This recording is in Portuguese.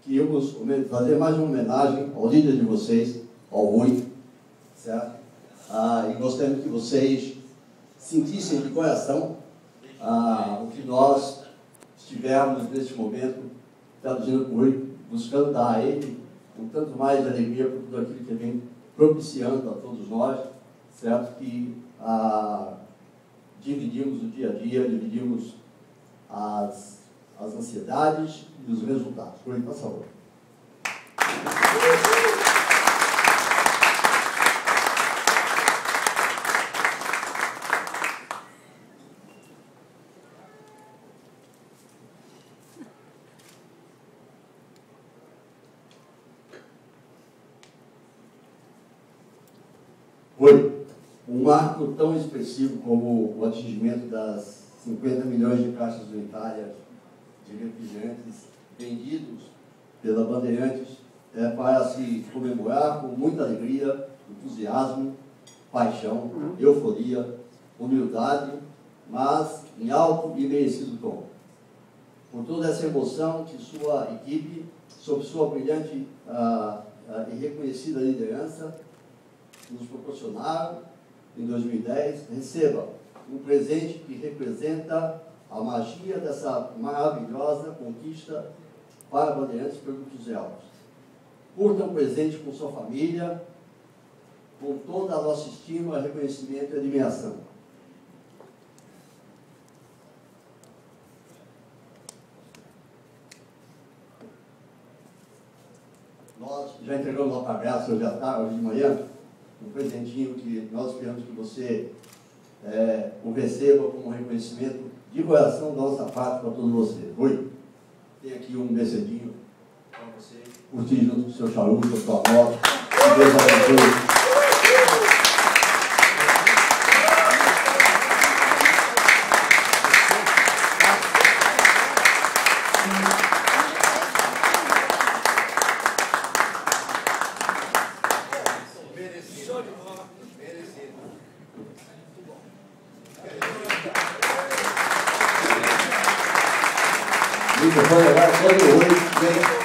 que íamos fazer mais uma homenagem ao líder de vocês, ao Rui, certo? E gostaria que vocês sentissem de coração o que nós estivemos nesse momento traduzindo por Rui, buscando dar a ele um tanto mais de alegria por tudo aquilo que vem propiciando a todos nós, certo? Que dividimos o dia a dia, dividimos as ansiedades e os resultados. Rui, por favor. Foi um marco tão expressivo como o atingimento das 50 milhões de caixas unitárias de refrigerantes vendidos pela Bandeirantes para se comemorar com muita alegria, entusiasmo, paixão, euforia, humildade, mas em alto e merecido tom. Por toda essa emoção que sua equipe, sob sua brilhante e reconhecida liderança, nos proporcionaram em 2010, receba um presente que representa a magia dessa maravilhosa conquista para Bandeirantes Produtos e Altos. Curta um presente com sua família, com toda a nossa estima, reconhecimento e admiração. Nós já entregamos uma abraço hoje à tarde, hoje de manhã, um presentinho que nós esperamos que você o receba como um reconhecimento de coração da nossa parte para todos vocês. Oi, tem aqui um mercedinho para você curtir junto com o seu charuto, a sua moto. Que Deus abençoe. Muito bom, agora todo hoje,